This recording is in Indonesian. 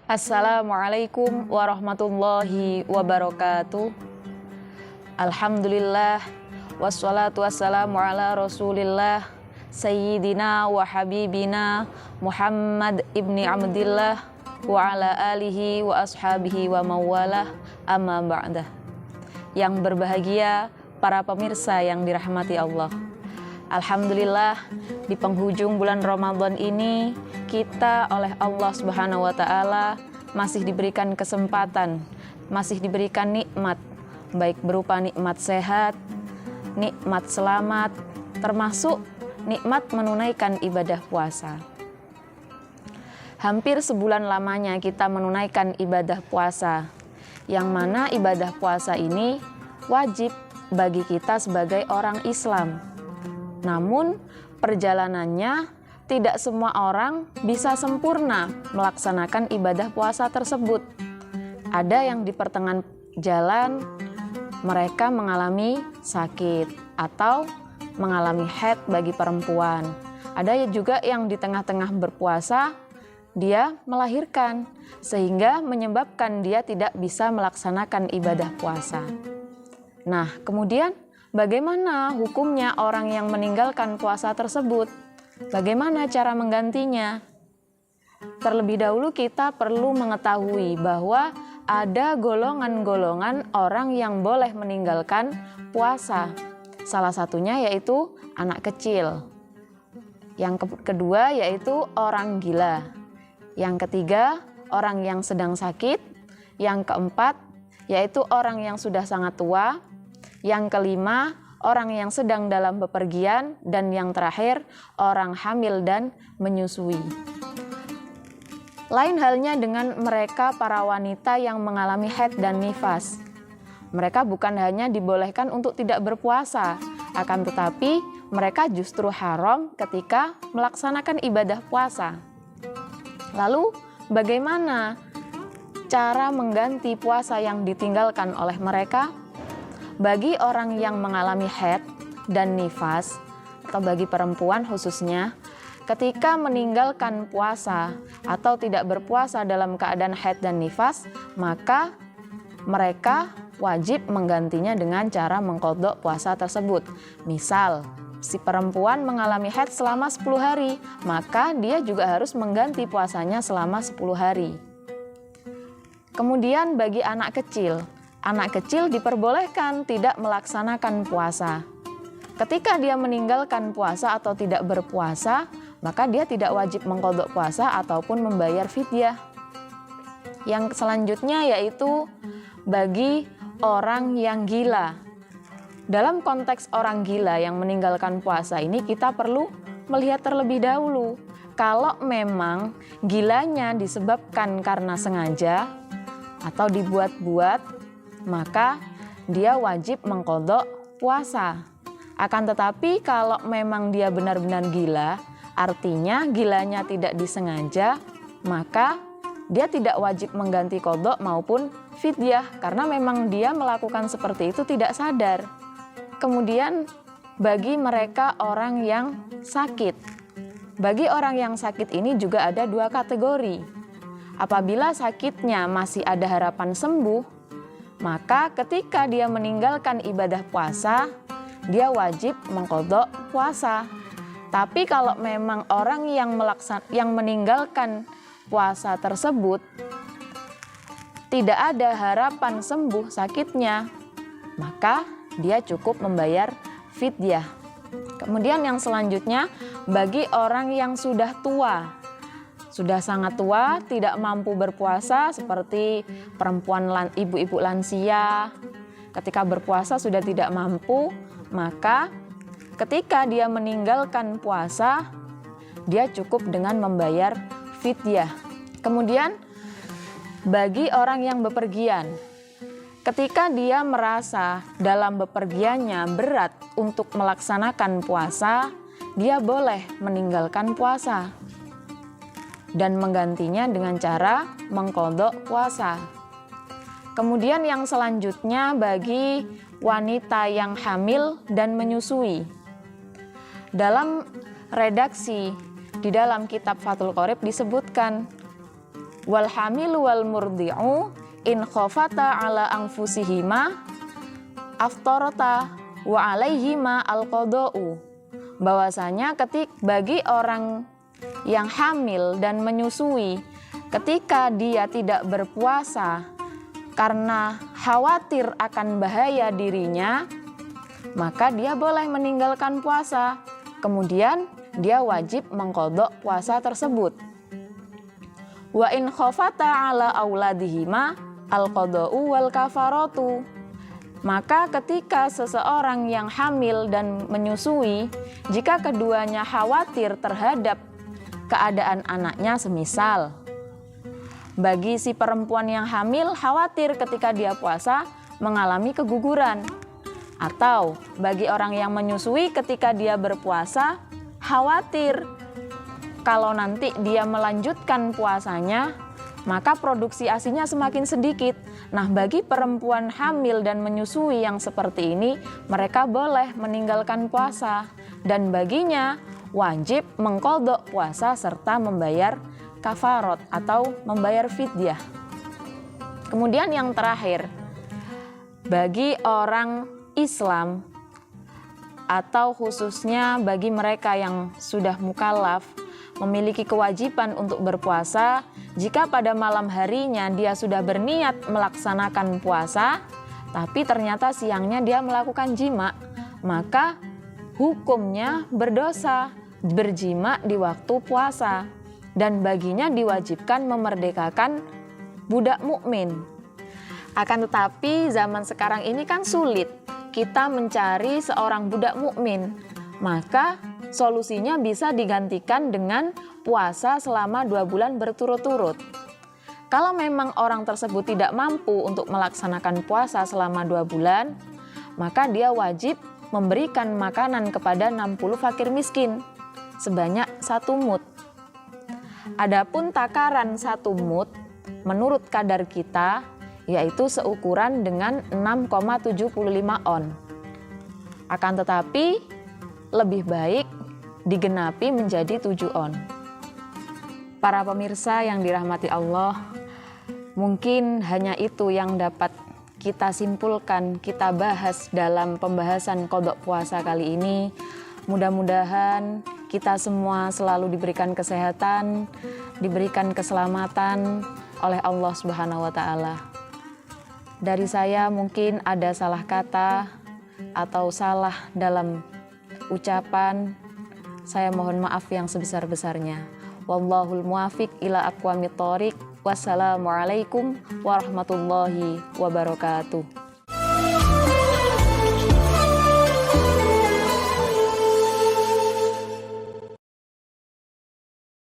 Assalamualaikum warahmatullahi wabarakatuh. Alhamdulillah, wassalatu wassalamu ala rasulillah, sayyidina wa habibina Muhammad ibni Abdillah wa ala alihi wa ashabihi wa mawalah, amma ba'dah. Yang berbahagia para pemirsa yang dirahmati Allah, alhamdulillah, di penghujung bulan Ramadan ini kita oleh Allah Subhanahu wa Ta'ala masih diberikan kesempatan, masih diberikan nikmat, baik berupa nikmat sehat, nikmat selamat, termasuk nikmat menunaikan ibadah puasa. Hampir sebulan lamanya kita menunaikan ibadah puasa, yang mana ibadah puasa ini wajib bagi kita sebagai orang Islam. Namun perjalanannya tidak semua orang bisa sempurna melaksanakan ibadah puasa tersebut. Ada yang di pertengahan jalan mereka mengalami sakit atau mengalami haid bagi perempuan. Ada juga yang di tengah-tengah berpuasa dia melahirkan, sehingga menyebabkan dia tidak bisa melaksanakan ibadah puasa. Nah, kemudian bagaimana hukumnya orang yang meninggalkan puasa tersebut? Bagaimana cara menggantinya? Terlebih dahulu kita perlu mengetahui bahwa ada golongan-golongan orang yang boleh meninggalkan puasa. Salah satunya yaitu anak kecil. Yang kedua yaitu orang gila. Yang ketiga, orang yang sedang sakit. Yang keempat yaitu orang yang sudah sangat tua. Yang kelima, orang yang sedang dalam bepergian, dan yang terakhir, orang hamil dan menyusui. Lain halnya dengan mereka para wanita yang mengalami haid dan nifas. Mereka bukan hanya dibolehkan untuk tidak berpuasa, akan tetapi mereka justru haram ketika melaksanakan ibadah puasa. Lalu, bagaimana cara mengganti puasa yang ditinggalkan oleh mereka? Bagi orang yang mengalami haid dan nifas, atau bagi perempuan khususnya, ketika meninggalkan puasa atau tidak berpuasa dalam keadaan haid dan nifas, maka mereka wajib menggantinya dengan cara mengqadha puasa tersebut. Misal, si perempuan mengalami haid selama 10 hari, maka dia juga harus mengganti puasanya selama 10 hari. Kemudian bagi anak kecil diperbolehkan tidak melaksanakan puasa. Ketika dia meninggalkan puasa atau tidak berpuasa, maka dia tidak wajib mengqadha puasa ataupun membayar fidyah. Yang selanjutnya yaitu bagi orang yang gila. Dalam konteks orang gila yang meninggalkan puasa ini, kita perlu melihat terlebih dahulu. Kalau memang gilanya disebabkan karena sengaja atau dibuat-buat, maka dia wajib mengqadha puasa. Akan tetapi kalau memang dia benar-benar gila, artinya gilanya tidak disengaja, maka dia tidak wajib mengganti qadha maupun fidyah, karena memang dia melakukan seperti itu tidak sadar. Kemudian bagi mereka orang yang sakit. Bagi orang yang sakit ini juga ada dua kategori. Apabila sakitnya masih ada harapan sembuh, maka ketika dia meninggalkan ibadah puasa, dia wajib mengqadha puasa. Tapi kalau memang orang yang meninggalkan puasa tersebut tidak ada harapan sembuh sakitnya, maka dia cukup membayar fidyah. Kemudian yang selanjutnya, bagi orang yang sudah tua, sudah sangat tua, tidak mampu berpuasa, seperti perempuan, ibu-ibu lansia, ketika berpuasa sudah tidak mampu, maka ketika dia meninggalkan puasa, dia cukup dengan membayar fidyah. Kemudian bagi orang yang bepergian, ketika dia merasa dalam bepergiannya berat untuk melaksanakan puasa, dia boleh meninggalkan puasa dan menggantinya dengan cara mengqadha puasa. Kemudian yang selanjutnya bagi wanita yang hamil dan menyusui. Dalam redaksi di dalam kitab Fathul Qorib disebutkan wal hamilu wal murdi'u in khafata ala anfusihima aftarata wa alaihima al-qada'u. Bahwasanya bagi orang yang hamil dan menyusui, ketika dia tidak berpuasa karena khawatir akan bahaya dirinya, maka dia boleh meninggalkan puasa. Kemudian dia wajib mengqadha puasa tersebut. Wa in khafata ala auladihima al-qada'u wal kafaratu. Maka ketika seseorang yang hamil dan menyusui, jika keduanya khawatir terhadap keadaan anaknya, semisal bagi si perempuan yang hamil khawatir ketika dia puasa mengalami keguguran, atau bagi orang yang menyusui ketika dia berpuasa khawatir kalau nanti dia melanjutkan puasanya maka produksi ASI-nya semakin sedikit. Nah, bagi perempuan hamil dan menyusui yang seperti ini, mereka boleh meninggalkan puasa dan baginya wajib mengqadha puasa serta membayar kafarat atau membayar fidyah. Kemudian yang terakhir, bagi orang Islam atau khususnya bagi mereka yang sudah mukallaf memiliki kewajiban untuk berpuasa, jika pada malam harinya dia sudah berniat melaksanakan puasa, tapi ternyata siangnya dia melakukan jima, maka hukumnya berdosa berjima di waktu puasa, dan baginya diwajibkan memerdekakan budak mukmin. Akan tetapi zaman sekarang ini kan sulit kita mencari seorang budak mukmin, maka solusinya bisa digantikan dengan puasa selama 2 bulan berturut-turut. Kalau memang orang tersebut tidak mampu untuk melaksanakan puasa selama 2 bulan, maka dia wajib memberikan makanan kepada 60 fakir miskin sebanyak 1 mud. Adapun takaran 1 mud menurut kadar kita yaitu seukuran dengan 6,75 on. Akan tetapi lebih baik digenapi menjadi 7 on. Para pemirsa yang dirahmati Allah, mungkin hanya itu yang dapat kita simpulkan, kita bahas dalam pembahasan qadha puasa kali ini. Mudah-mudahan kita semua selalu diberikan kesehatan, diberikan keselamatan oleh Allah Subhanahu wa taala. Dari saya mungkin ada salah kata atau salah dalam ucapan, saya mohon maaf yang sebesar-besarnya. Wallahul muwafiq ila aqwamit thoriq. Wassalamualaikum warahmatullahi wabarakatuh.